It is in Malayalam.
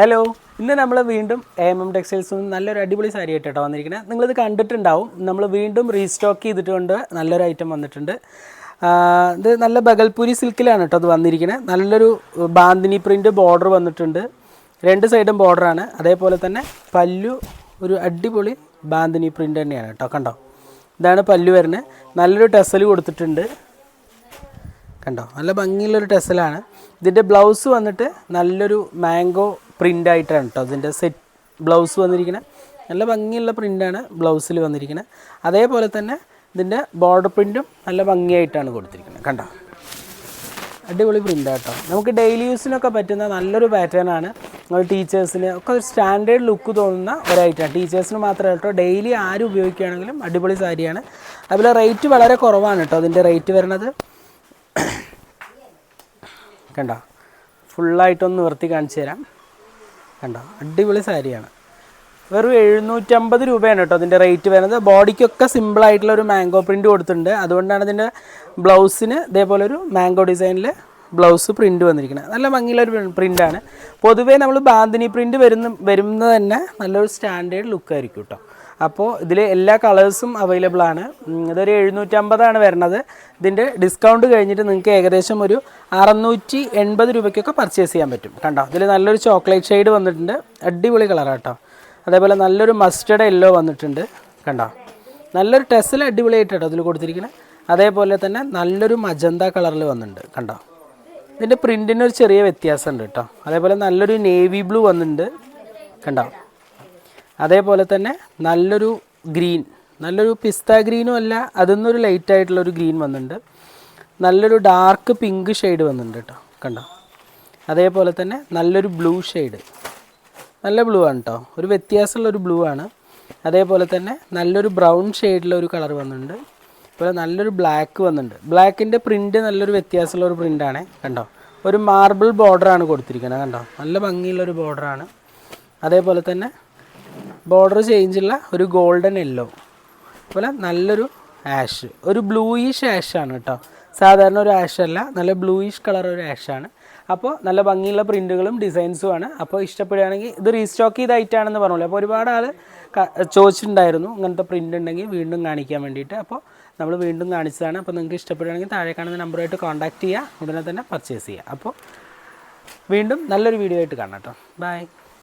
ഹലോ, ഇന്ന് നമ്മൾ വീണ്ടും AM ടെക്സ്റ്റൈൽസിൽ നിന്ന് നല്ലൊരു അടിപൊളി സാരി ആയിട്ടാണ് വന്നിരിക്കുന്നത്. നിങ്ങളിത് കണ്ടിട്ടുണ്ടാവും. നമ്മൾ വീണ്ടും റീസ്റ്റോക്ക് ചെയ്തിട്ടുണ്ട്. നല്ലൊരു ഐറ്റം വന്നിട്ടുണ്ട്. ഇത് നല്ല ബഗൽപൂരി സിൽക്കിലാണ് കേട്ടോ അത് വന്നിരിക്കുന്നത്. നല്ലൊരു ബാന്തിനി പ്രിൻറ്റ് ബോർഡർ വന്നിട്ടുണ്ട്. രണ്ട് സൈഡും ബോർഡറാണ്. അതേപോലെ തന്നെ പല്ലു ഒരു അടിപൊളി ബാന്തിനി പ്രിൻ്റ് തന്നെയാണ് കേട്ടോ. കണ്ടോ, ഇതാണ് പല്ലു വരുന്നത്. നല്ലൊരു ടെസൽ കൊടുത്തിട്ടുണ്ട്. കണ്ടോ, നല്ല ഭംഗിയുള്ളൊരു ടെസലാണ്. ഇതിൻ്റെ ബ്ലൗസ് വന്നിട്ട് നല്ലൊരു മാംഗോ പ്രിൻ്റ് ആയിട്ടാണ് കേട്ടോ ഇതിൻ്റെ സെറ്റ് ബ്ലൗസ് വന്നിരിക്കുന്നത്. നല്ല ഭംഗിയുള്ള പ്രിൻ്റാണ് ബ്ലൗസിൽ വന്നിരിക്കുന്നത്. അതേപോലെ തന്നെ ഇതിൻ്റെ ബോർഡർ പ്രിൻറ്റും നല്ല ഭംഗിയായിട്ടാണ് കൊടുത്തിരിക്കുന്നത്. കണ്ടോ, അടിപൊളി പ്രിൻ്റാണ് കേട്ടോ. നമുക്ക് ഡെയിലി യൂസിനൊക്കെ പറ്റുന്ന നല്ലൊരു പാറ്റേൺ ആണ്. നമ്മൾ ടീച്ചേഴ്സിന് ഒക്കെ ഒരു സ്റ്റാൻഡേർഡ് ലുക്ക് തോന്നുന്ന ഒരൈറ്റമാണ്. ടീച്ചേഴ്സിന് മാത്രമല്ല കേട്ടോ, ഡെയിലി ആരും ഉപയോഗിക്കുകയാണെങ്കിലും അടിപൊളി സാരിയാണ്. അതുപോലെ റേറ്റ് വളരെ കുറവാണ് കേട്ടോ. അതിൻ്റെ റേറ്റ് വരുന്നത് കണ്ടോ, ഫുള്ളായിട്ടൊന്ന് നിവർത്തി കാണിച്ചു തരാം. കണ്ടോ, അടിപൊളി സാരിയാണ്. വെറും 750 രൂപയാണ് കേട്ടോ അതിൻ്റെ റേറ്റ് വരുന്നത്. ബോഡിക്കൊക്കെ സിമ്പിളായിട്ടുള്ള ഒരു മാംഗോ പ്രിൻ്റ് കൊടുത്തിട്ടുണ്ട്. അതുകൊണ്ടാണ് ഇതിൻ്റെ ബ്ലൗസിന് ഇതേപോലെ ഒരു മാംഗോ ഡിസൈനിൽ ബ്ലൗസ് പ്രിൻ്റ് വന്നിരിക്കുന്നത്. നല്ല ഭംഗിയുള്ളൊരു പ്രിൻ്റാണ്. പൊതുവേ നമ്മൾ ബാന്തിനി പ്രിൻ്റ് വരുന്നത് തന്നെ നല്ലൊരു സ്റ്റാൻഡേർഡ് ലുക്കായിരിക്കും കേട്ടോ. അപ്പോൾ ഇതിൽ എല്ലാ കളേഴ്സും അവൈലബിൾ ആണ്. ഇതൊരു 750 വരുന്നത്. ഇതിൻ്റെ ഡിസ്കൗണ്ട് കഴിഞ്ഞിട്ട് നിങ്ങൾക്ക് ഏകദേശം ഒരു 680 രൂപയ്ക്കൊക്കെ പർച്ചേസ് ചെയ്യാൻ പറ്റും. കണ്ടോ, ഇതിൽ നല്ലൊരു ചോക്ലേറ്റ് ഷെയ്ഡ് വന്നിട്ടുണ്ട്. അടിപൊളി കളറാണ് കേട്ടോ. അതേപോലെ നല്ലൊരു മസ്റ്റർഡ് യെല്ലോ വന്നിട്ടുണ്ട്. കണ്ടോ, നല്ലൊരു ടെസൽ അടിപൊളിയായിട്ട് കേട്ടോ ഇതിൽ കൊടുത്തിരിക്കുന്നത്. അതേപോലെ തന്നെ നല്ലൊരു മജന്ത കളറിൽ വന്നിട്ടുണ്ട്. കണ്ടോ, ഇതിൻ്റെ പ്രിൻറ്റിനൊരു ചെറിയ വ്യത്യാസമുണ്ട് കേട്ടോ. അതേപോലെ നല്ലൊരു നേവി ബ്ലൂ വന്നിട്ടുണ്ട്. കണ്ടോ, അതേപോലെ തന്നെ നല്ലൊരു ഗ്രീൻ, നല്ലൊരു പിസ്ത ഗ്രീനും അല്ല, അതിന്നൊരു ലൈറ്റ് ആയിട്ടുള്ളൊരു ഗ്രീൻ വന്നിട്ടുണ്ട്. നല്ലൊരു ഡാർക്ക് പിങ്ക് ഷെയ്ഡ് വന്നിട്ടുണ്ട് കേട്ടോ. കണ്ടോ, അതേപോലെ തന്നെ നല്ലൊരു ബ്ലൂ ഷെയ്ഡ്, നല്ല ബ്ലൂ ആണ് കേട്ടോ, ഒരു വ്യത്യാസമുള്ളൊരു ബ്ലൂ ആണ്. അതേപോലെ തന്നെ നല്ലൊരു ബ്രൗൺ ഷെയ്ഡിലൊരു കളർ വന്നിട്ടുണ്ട്. അതുപോലെ നല്ലൊരു ബ്ലാക്ക് വന്നിട്ടുണ്ട്. ബ്ലാക്കിൻ്റെ പ്രിൻറ്റ് നല്ലൊരു വ്യത്യാസമുള്ളൊരു പ്രിൻ്റാണ്. കണ്ടോ, ഒരു മാർബിൾ ബോർഡറാണ് കൊടുത്തിരിക്കുന്നത്. കണ്ടോ, നല്ല ഭംഗിയുള്ളൊരു ബോർഡറാണ്. അതേപോലെ തന്നെ ബോർഡർ ചേഞ്ചുള്ള ഒരു ഗോൾഡൻ യെല്ലോ, അതുപോലെ നല്ലൊരു ആഷ്, ഒരു ബ്ലൂയിഷ് ആഷാണ് കേട്ടോ. സാധാരണ ഒരു ആഷ് അല്ല, നല്ല ബ്ലൂയിഷ് കളർ ഒരു ആഷാണ്. അപ്പോൾ നല്ല ഭംഗിയുള്ള പ്രിൻറ്റുകളും ഡിസൈൻസുമാണ്. അപ്പോൾ ഇഷ്ടപ്പെടുകയാണെങ്കിൽ ഇത് റീസ്റ്റോക്ക് ചെയ്തായിട്ടാണെന്ന് പറഞ്ഞല്ലോ. അപ്പോൾ ഒരുപാട് ആൾ ചോദിച്ചിട്ടുണ്ടായിരുന്നു ഇങ്ങനത്തെ പ്രിൻ്റ് ഉണ്ടെങ്കിൽ വീണ്ടും കാണിക്കാൻ വേണ്ടിയിട്ട്. അപ്പോൾ നമ്മൾ വീണ്ടും കാണിച്ചതാണ്. അപ്പോൾ നിങ്ങൾക്ക് ഇഷ്ടപ്പെടുകയാണെങ്കിൽ താഴെ കാണുന്ന നമ്പറുമായിട്ട് കോൺടാക്റ്റ് ചെയ്യുക, ഉടനെ തന്നെ പർച്ചേസ് ചെയ്യുക. അപ്പോൾ വീണ്ടും നല്ലൊരു വീഡിയോ ആയിട്ട് കാണാം കേട്ടോ. ബൈ.